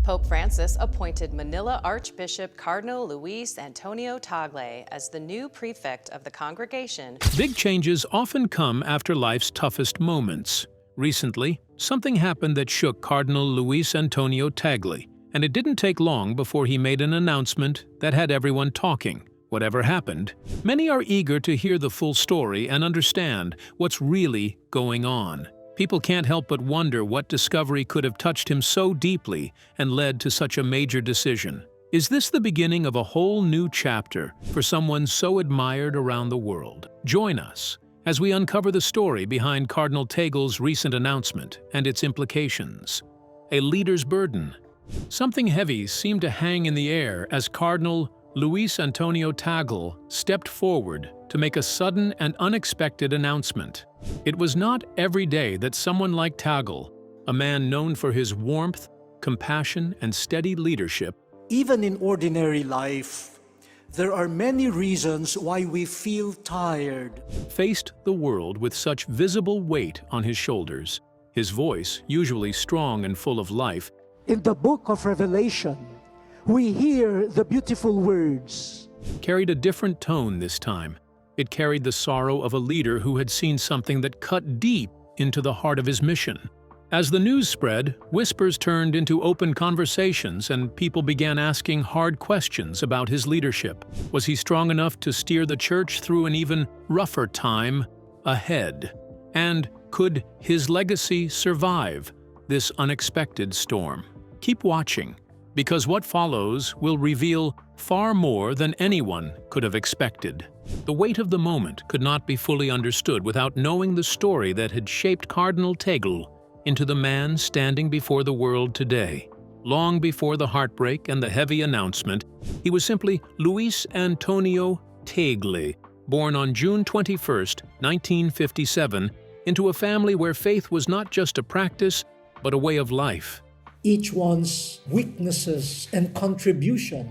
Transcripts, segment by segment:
Pope Francis appointed Manila Archbishop Cardinal Luis Antonio Tagle as the new prefect of the congregation. Big changes often come after life's toughest moments. Recently, something happened that shook Cardinal Luis Antonio Tagle, and it didn't take long before he made an announcement that had everyone talking. Whatever happened, many are eager to hear the full story and understand what's really going on. People can't help but wonder what discovery could have touched him so deeply and led to such a major decision. Is this the beginning of a whole new chapter for someone so admired around the world? Join us as we uncover the story behind Cardinal Tagle's recent announcement and its implications. A leader's burden. Something heavy seemed to hang in the air as Cardinal Luis Antonio Tagle stepped forward to make a sudden and unexpected announcement. It was not every day that someone like Tagle, a man known for his warmth, compassion, and steady leadership, even in ordinary life, there are many reasons why we feel tired, faced the world with such visible weight on his shoulders. His voice, usually strong and full of life, in the book of Revelation, we hear the beautiful words, carried a different tone this time. It carried the sorrow of a leader who had seen something that cut deep into the heart of his mission. As the news spread, whispers turned into open conversations and people began asking hard questions about his leadership. Was he strong enough to steer the church through an even rougher time ahead? And could his legacy survive this unexpected storm? Keep watching, because what follows will reveal far more than anyone could have expected. The weight of the moment could not be fully understood without knowing the story that had shaped Cardinal Tagle into the man standing before the world today. Long before the heartbreak and the heavy announcement, he was simply Luis Antonio Tagle, born on June 21, 1957, into a family where faith was not just a practice, but a way of life. Each one's weaknesses and contribution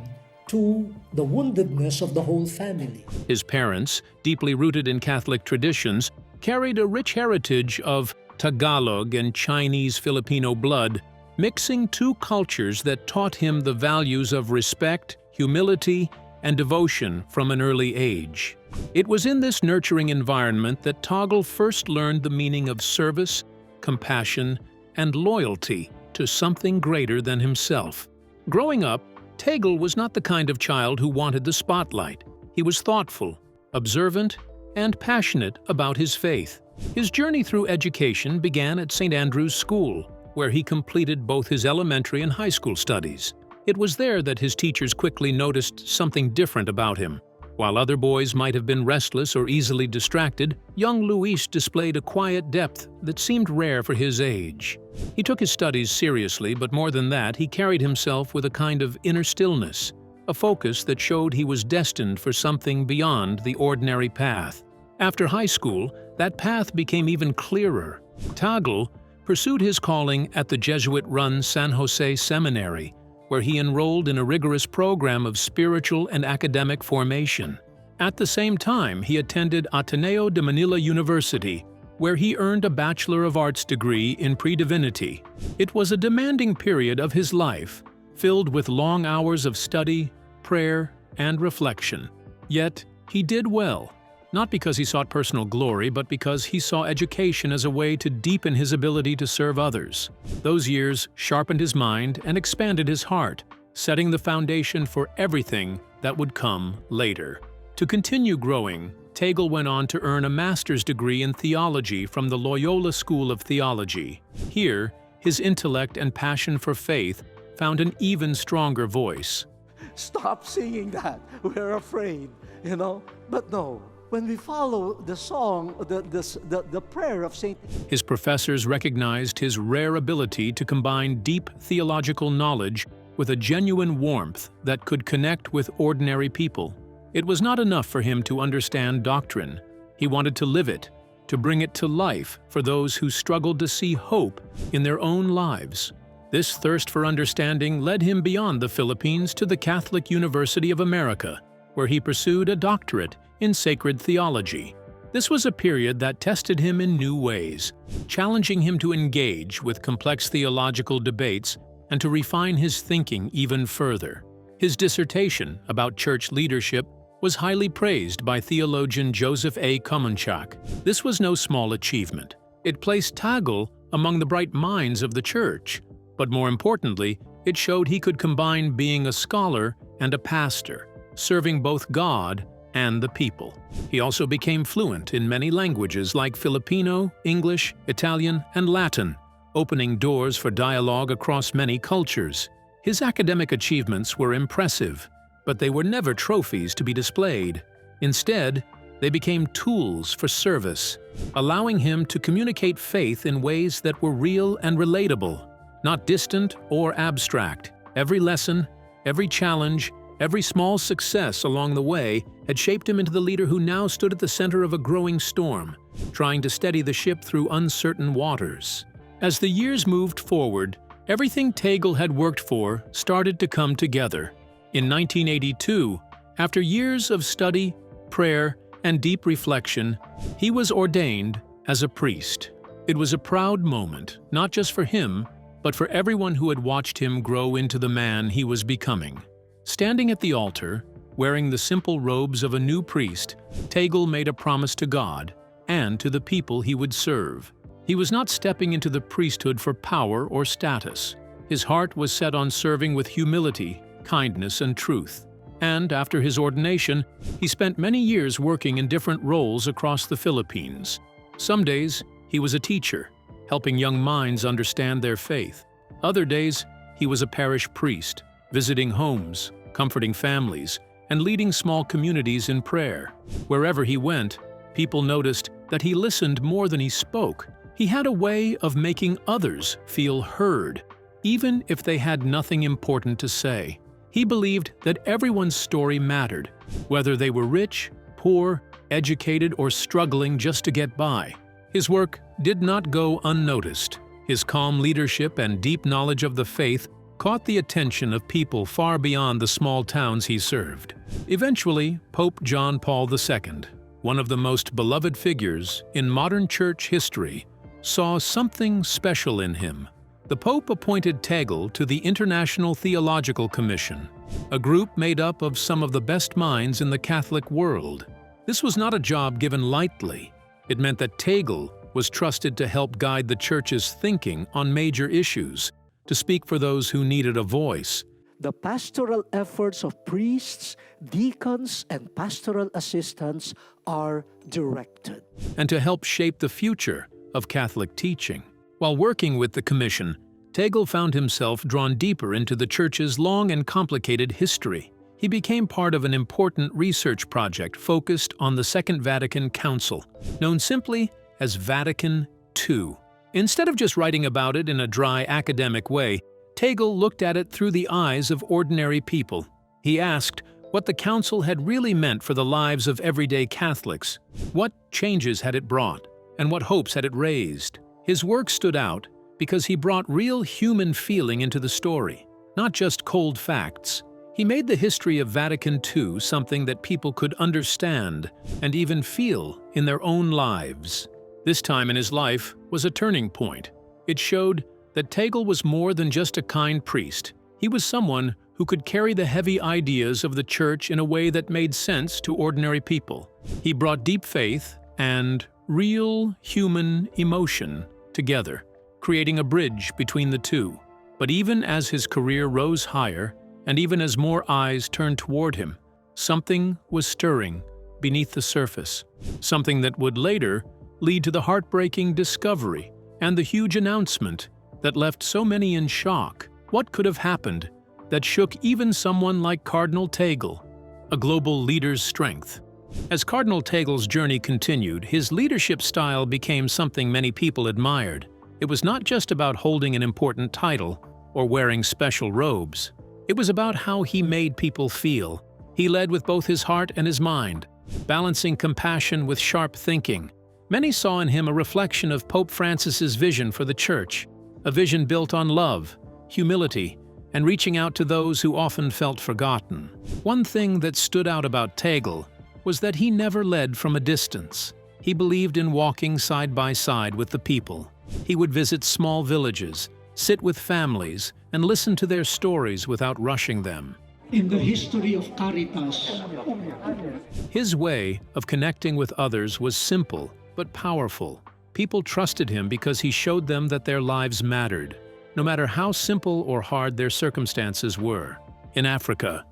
to the woundedness of the whole family. His parents, deeply rooted in Catholic traditions, carried a rich heritage of Tagalog and Chinese-Filipino blood, mixing two cultures that taught him the values of respect, humility, and devotion from an early age. It was in this nurturing environment that Tagle first learned the meaning of service, compassion, and loyalty to something greater than himself. Growing up, Tagle was not the kind of child who wanted the spotlight. He was thoughtful, observant, and passionate about his faith. His journey through education began at St. Andrew's School, where he completed both his elementary and high school studies. It was there that his teachers quickly noticed something different about him. While other boys might have been restless or easily distracted, young Luis displayed a quiet depth that seemed rare for his age. He took his studies seriously, but more than that, he carried himself with a kind of inner stillness, a focus that showed he was destined for something beyond the ordinary path. After high school, that path became even clearer. Tagle pursued his calling at the Jesuit-run San Jose Seminary, where he enrolled in a rigorous program of spiritual and academic formation. At the same time, he attended Ateneo de Manila University, where he earned a Bachelor of Arts degree in pre-divinity. It was a demanding period of his life, filled with long hours of study, prayer, and reflection. Yet, he did well, not because he sought personal glory, but because he saw education as a way to deepen his ability to serve others. Those years sharpened his mind and expanded his heart, setting the foundation for everything that would come later. To continue growing, Tagle went on to earn a master's degree in theology from the Loyola School of Theology. Here, his intellect and passion for faith found an even stronger voice. Stop singing that. We're afraid, But no. When we follow the song, the prayer of Saint, his professors recognized his rare ability to combine deep theological knowledge with a genuine warmth that could connect with ordinary people. It was not enough for him to understand doctrine. He wanted to live it, to bring it to life for those who struggled to see hope in their own lives. This thirst for understanding led him beyond the Philippines to the Catholic University of America, where he pursued a doctorate in sacred theology. This was a period that tested him in new ways, challenging him to engage with complex theological debates and to refine his thinking even further. His dissertation about church leadership was highly praised by theologian Joseph A. Komonchak. This was no small achievement. It placed Tagle among the bright minds of the church, but more importantly, it showed he could combine being a scholar and a pastor, serving both God and the people. He also became fluent in many languages like Filipino, English, Italian, and Latin, opening doors for dialogue across many cultures. His academic achievements were impressive, but they were never trophies to be displayed. Instead, they became tools for service, allowing him to communicate faith in ways that were real and relatable, not distant or abstract. Every lesson, every challenge, every small success along the way had shaped him into the leader who now stood at the center of a growing storm, trying to steady the ship through uncertain waters. As the years moved forward, everything Tagle had worked for started to come together. In 1982, after years of study, prayer, and deep reflection, he was ordained as a priest. It was a proud moment, not just for him, but for everyone who had watched him grow into the man he was becoming. Standing at the altar, wearing the simple robes of a new priest, Tagle made a promise to God and to the people he would serve. He was not stepping into the priesthood for power or status. His heart was set on serving with humility, kindness, and truth. And after his ordination, he spent many years working in different roles across the Philippines. Some days, he was a teacher, helping young minds understand their faith. Other days, he was a parish priest, visiting homes, comforting families, and leading small communities in prayer. Wherever he went, people noticed that he listened more than he spoke. He had a way of making others feel heard, even if they had nothing important to say. He believed that everyone's story mattered, whether they were rich, poor, educated, or struggling just to get by. His work did not go unnoticed. His calm leadership and deep knowledge of the faith caught the attention of people far beyond the small towns he served. Eventually, Pope John Paul II, one of the most beloved figures in modern church history, saw something special in him. The Pope appointed Tagle to the International Theological Commission, a group made up of some of the best minds in the Catholic world. This was not a job given lightly. It meant that Tagle was trusted to help guide the Church's thinking on major issues, to speak for those who needed a voice. The pastoral efforts of priests, deacons, and pastoral assistants are directed. And to help shape the future of Catholic teaching. While working with the Commission, Tagle found himself drawn deeper into the Church's long and complicated history. He became part of an important research project focused on the Second Vatican Council, known simply as Vatican II. Instead of just writing about it in a dry academic way, Tagle looked at it through the eyes of ordinary people. He asked what the Council had really meant for the lives of everyday Catholics. What changes had it brought, and what hopes had it raised? His work stood out because he brought real human feeling into the story, not just cold facts. He made the history of Vatican II something that people could understand and even feel in their own lives. This time in his life was a turning point. It showed that Tagle was more than just a kind priest. He was someone who could carry the heavy ideas of the Church in a way that made sense to ordinary people. He brought deep faith and real human emotion together, creating a bridge between the two. But even as his career rose higher, and even as more eyes turned toward him, something was stirring beneath the surface, something that would later lead to the heartbreaking discovery and the huge announcement that left so many in shock. What could have happened that shook even someone like Cardinal Tagle, a global leader's strength? As Cardinal Tagle's journey continued, his leadership style became something many people admired. It was not just about holding an important title or wearing special robes. It was about how he made people feel. He led with both his heart and his mind, balancing compassion with sharp thinking. Many saw in him a reflection of Pope Francis's vision for the Church, a vision built on love, humility, and reaching out to those who often felt forgotten. One thing that stood out about Tagle was that he never led from a distance. He believed in walking side by side with the people. He would visit small villages, sit with families, and listen to their stories without rushing them. In the history of Caritas, His way of connecting with others was simple but powerful. People trusted him because he showed them that their lives mattered, no matter how simple or hard their circumstances were. In Africa,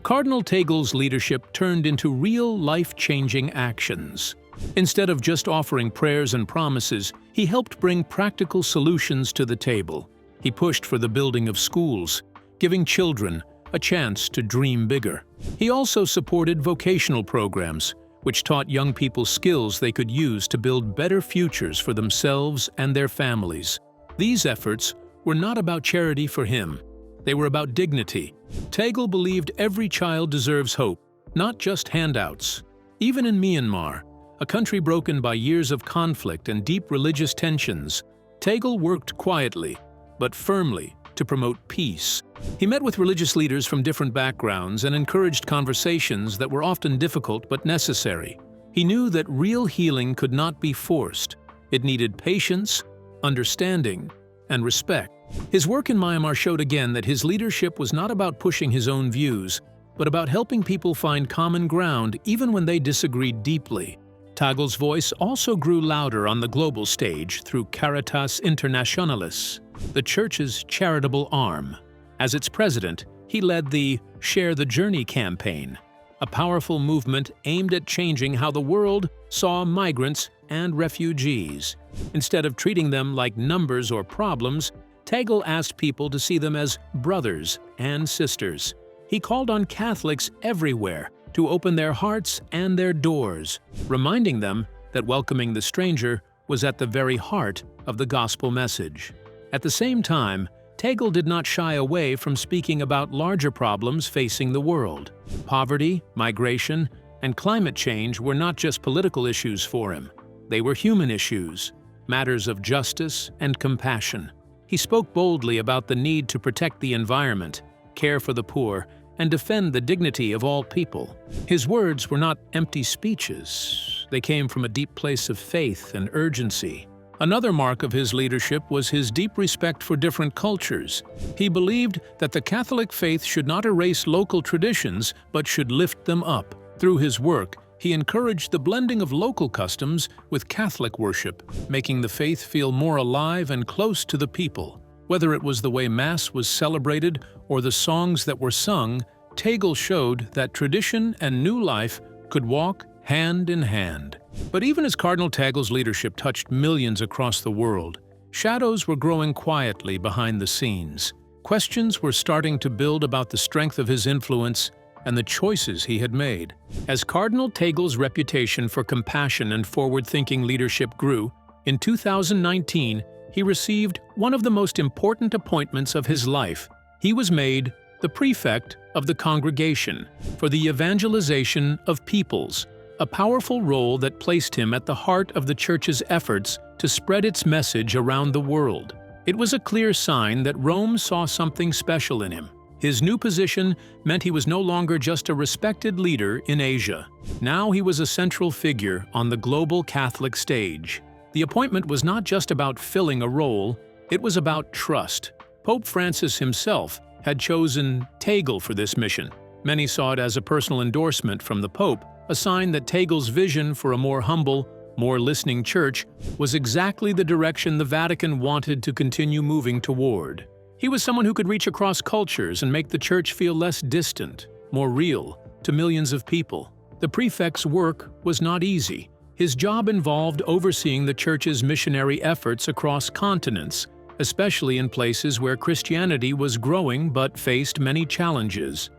Cardinal Tagle's leadership turned into real life-changing actions. Instead of just offering prayers and promises, he helped bring practical solutions to the table. He pushed for the building of schools, giving children a chance to dream bigger. He also supported vocational programs, which taught young people skills they could use to build better futures for themselves and their families. These efforts were not about charity for him. They were about dignity. Tagle believed every child deserves hope, not just handouts. Even in Myanmar, a country broken by years of conflict and deep religious tensions, Tagle worked quietly, but firmly, to promote peace. He met with religious leaders from different backgrounds and encouraged conversations that were often difficult but necessary. He knew that real healing could not be forced. It needed patience, understanding, and respect. His work in Myanmar showed again that his leadership was not about pushing his own views, but about helping people find common ground even when they disagreed deeply. Tagle's voice also grew louder on the global stage through Caritas Internationalis, the Church's charitable arm. As its president, he led the Share the Journey campaign, a powerful movement aimed at changing how the world saw migrants and refugees. Instead of treating them like numbers or problems, Tagle asked people to see them as brothers and sisters. He called on Catholics everywhere to open their hearts and their doors, reminding them that welcoming the stranger was at the very heart of the gospel message. At the same time, Tagle did not shy away from speaking about larger problems facing the world. Poverty, migration, and climate change were not just political issues for him. They were human issues, matters of justice and compassion. He spoke boldly about the need to protect the environment, care for the poor, and defend the dignity of all people. His words were not empty speeches. They came from a deep place of faith and urgency. Another mark of his leadership was his deep respect for different cultures. He believed that the Catholic faith should not erase local traditions, but should lift them up. Through his work, he encouraged the blending of local customs with Catholic worship, making the faith feel more alive and close to the people. Whether it was the way Mass was celebrated or the songs that were sung, Tagle showed that tradition and new life could walk hand in hand. But even as Cardinal Tagle's leadership touched millions across the world, shadows were growing quietly behind the scenes. Questions were starting to build about the strength of his influence and the choices he had made. As Cardinal Tagle's reputation for compassion and forward-thinking leadership grew, in 2019, he received one of the most important appointments of his life. He was made the prefect of the congregation for the evangelization of peoples, a powerful role that placed him at the heart of the Church's efforts to spread its message around the world. It was a clear sign that Rome saw something special in him. His new position meant he was no longer just a respected leader in Asia. Now he was a central figure on the global Catholic stage. The appointment was not just about filling a role, it was about trust. Pope Francis himself had chosen Tagle for this mission. Many saw it as a personal endorsement from the Pope, a sign that Tagle's vision for a more humble, more listening church was exactly the direction the Vatican wanted to continue moving toward. He was someone who could reach across cultures and make the church feel less distant, more real, to millions of people. The prefect's work was not easy. His job involved overseeing the church's missionary efforts across continents, especially in places where Christianity was growing but faced many challenges.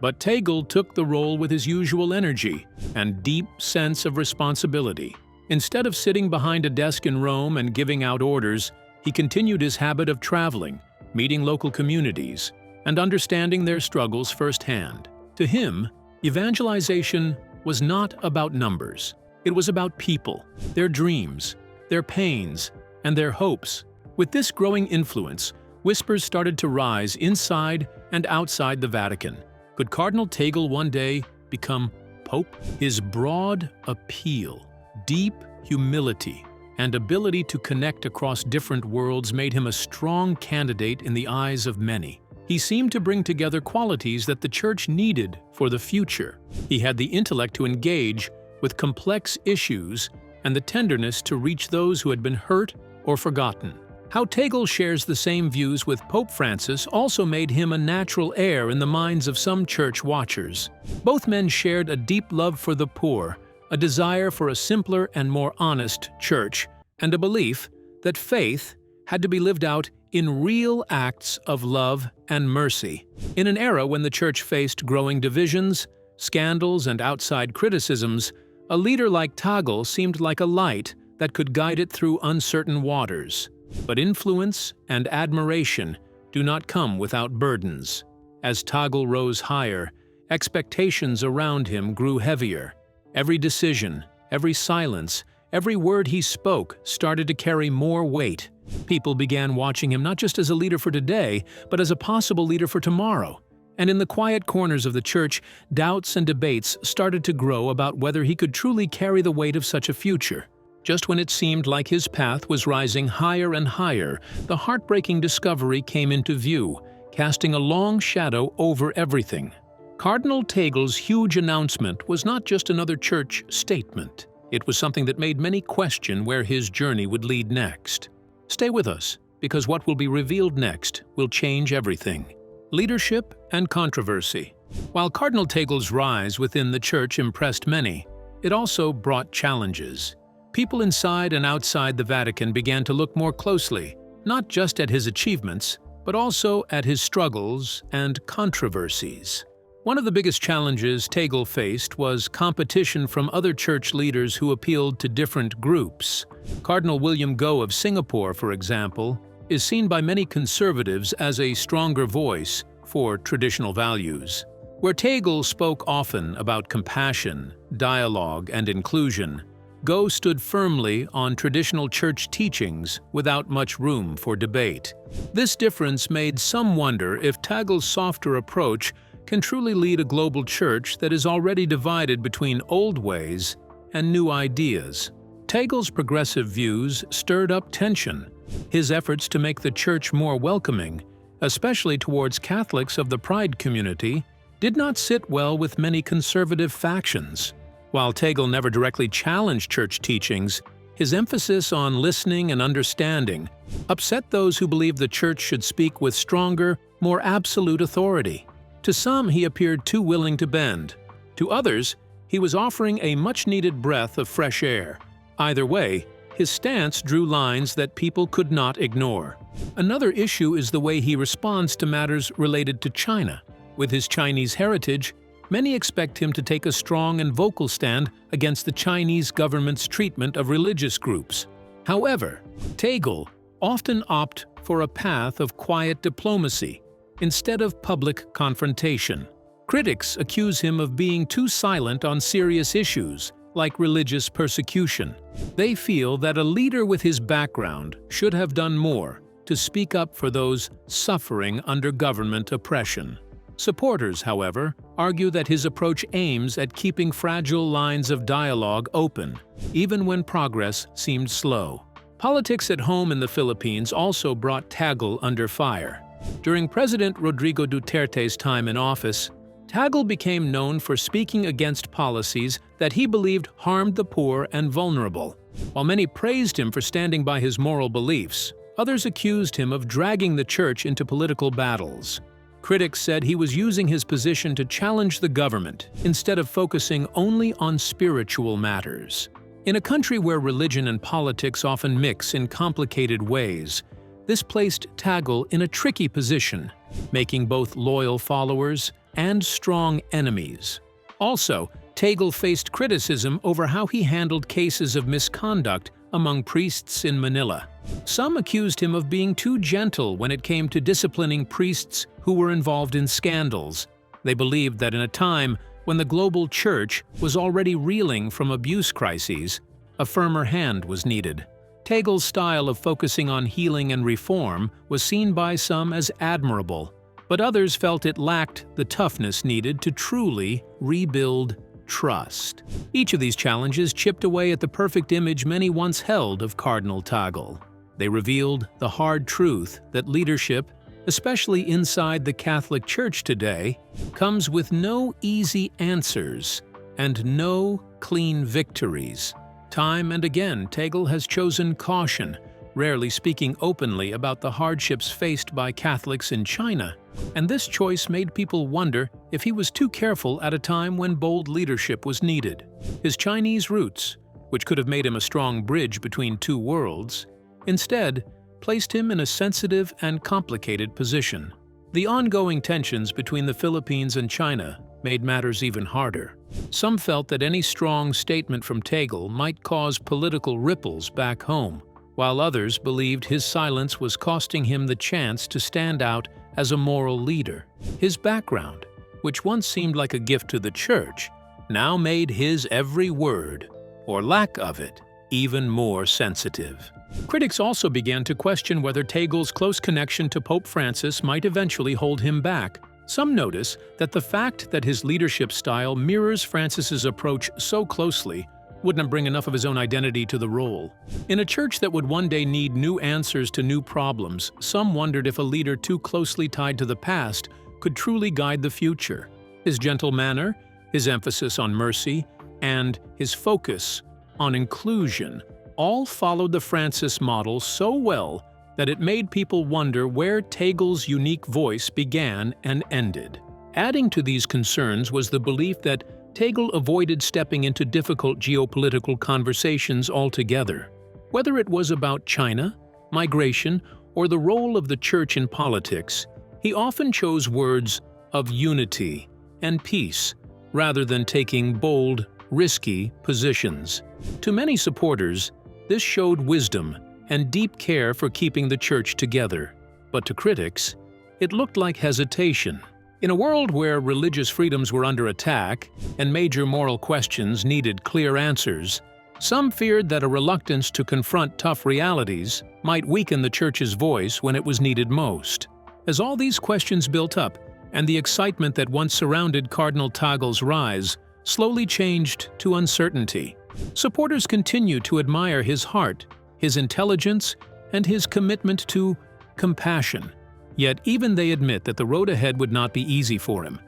But Tagle took the role with his usual energy and deep sense of responsibility. Instead of sitting behind a desk in Rome and giving out orders, he continued his habit of traveling, meeting local communities, and understanding their struggles firsthand. To him, evangelization was not about numbers. It was about people, their dreams, their pains, and their hopes. With this growing influence, whispers started to rise inside and outside the Vatican. Could Cardinal Tagle one day become Pope? His broad appeal, deep humility, and ability to connect across different worlds made him a strong candidate in the eyes of many. He seemed to bring together qualities that the Church needed for the future. He had the intellect to engage with complex issues and the tenderness to reach those who had been hurt or forgotten. How Tagle shares the same views with Pope Francis also made him a natural heir in the minds of some church watchers. Both men shared a deep love for the poor, a desire for a simpler and more honest church, and a belief that faith had to be lived out in real acts of love and mercy. In an era when the church faced growing divisions, scandals, and outside criticisms, a leader like Tagle seemed like a light that could guide it through uncertain waters. But influence and admiration do not come without burdens. As Tagle rose higher, expectations around him grew heavier. Every decision, every silence, every word he spoke started to carry more weight. People began watching him not just as a leader for today, but as a possible leader for tomorrow. And in the quiet corners of the church, doubts and debates started to grow about whether he could truly carry the weight of such a future. Just when it seemed like his path was rising higher and higher, the heartbreaking discovery came into view, casting a long shadow over everything. Cardinal Tagle's huge announcement was not just another church statement. It was something that made many question where his journey would lead next. Stay with us, because what will be revealed next will change everything. Leadership and controversy. While Cardinal Tagle's rise within the church impressed many, it also brought challenges. People inside and outside the Vatican began to look more closely, not just at his achievements, but also at his struggles and controversies. One of the biggest challenges Tagle faced was competition from other church leaders who appealed to different groups. Cardinal William Goh of Singapore, for example, is seen by many conservatives as a stronger voice for traditional values. Where Tagle spoke often about compassion, dialogue, and inclusion, Goh stood firmly on traditional church teachings without much room for debate. This difference made some wonder if Tagle's softer approach can truly lead a global church that is already divided between old ways and new ideas. Tagle's progressive views stirred up tension. His efforts to make the church more welcoming, especially towards Catholics of the Pride community, did not sit well with many conservative factions. While Tagle never directly challenged church teachings, his emphasis on listening and understanding upset those who believed the church should speak with stronger, more absolute authority. To some, he appeared too willing to bend. To others, he was offering a much-needed breath of fresh air. Either way, his stance drew lines that people could not ignore. Another issue is the way he responds to matters related to China. With his Chinese heritage, many expect him to take a strong and vocal stand against the Chinese government's treatment of religious groups. However, Tagle often opts for a path of quiet diplomacy instead of public confrontation. Critics accuse him of being too silent on serious issues, like religious persecution. They feel that a leader with his background should have done more to speak up for those suffering under government oppression. Supporters, however, argue that his approach aims at keeping fragile lines of dialogue open, even when progress seemed slow. Politics at home in the Philippines also brought Tagle under fire. During President Rodrigo Duterte's time in office, Tagle became known for speaking against policies that he believed harmed the poor and vulnerable. While many praised him for standing by his moral beliefs, others accused him of dragging the church into political battles. Critics said he was using his position to challenge the government instead of focusing only on spiritual matters. In a country where religion and politics often mix in complicated ways, this placed Tagle in a tricky position, making both loyal followers and strong enemies. Also, Tagle faced criticism over how he handled cases of misconduct among priests in Manila. Some accused him of being too gentle when it came to disciplining priests who were involved in scandals. They believed that in a time when the global church was already reeling from abuse crises, a firmer hand was needed. Tagle's style of focusing on healing and reform was seen by some as admirable, but others felt it lacked the toughness needed to truly rebuild trust. Each of these challenges chipped away at the perfect image many once held of Cardinal Tagle. They revealed the hard truth that leadership, especially inside the Catholic Church today, comes with no easy answers and no clean victories. Time and again, Tagle has chosen caution, rarely speaking openly about the hardships faced by Catholics in China. And this choice made people wonder if he was too careful at a time when bold leadership was needed. His Chinese roots, which could have made him a strong bridge between two worlds, instead placed him in a sensitive and complicated position. The ongoing tensions between the Philippines and China made matters even harder. Some felt that any strong statement from Tagle might cause political ripples back home, while others believed his silence was costing him the chance to stand out as a moral leader. His background, which once seemed like a gift to the Church, now made his every word, or lack of it, even more sensitive. Critics also began to question whether Tagle's close connection to Pope Francis might eventually hold him back. Some notice that the fact that his leadership style mirrors Francis's approach so closely wouldn't bring enough of his own identity to the role. In a church that would one day need new answers to new problems, some wondered if a leader too closely tied to the past could truly guide the future. His gentle manner, his emphasis on mercy, and his focus on inclusion all followed the Francis model so well that it made people wonder where Tagle's unique voice began and ended. Adding to these concerns was the belief that Tagle avoided stepping into difficult geopolitical conversations altogether. Whether it was about China, migration, or the role of the Church in politics, he often chose words of unity and peace rather than taking bold, risky positions. To many supporters, this showed wisdom and deep care for keeping the Church together. But to critics, it looked like hesitation. In a world where religious freedoms were under attack and major moral questions needed clear answers, some feared that a reluctance to confront tough realities might weaken the Church's voice when it was needed most. As all these questions built up, and the excitement that once surrounded Cardinal Tagle's rise slowly changed to uncertainty, supporters continued to admire his heart, his intelligence, and his commitment to compassion. Yet even they admit that the road ahead would not be easy for him.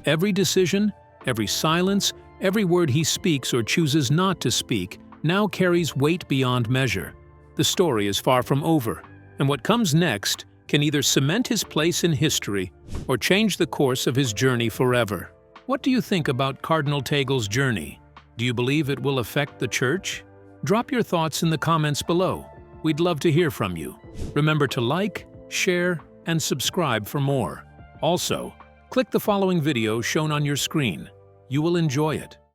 Every decision, every silence, every word he speaks or chooses not to speak now carries weight beyond measure. The story is far from over, and what comes next can either cement his place in history or change the course of his journey forever. What do you think about Cardinal Tagle's journey? Do you believe it will affect the Church? Drop your thoughts in the comments below. We'd love to hear from you. Remember to like, share, and subscribe for more. Also, click the following video shown on your screen. You will enjoy it.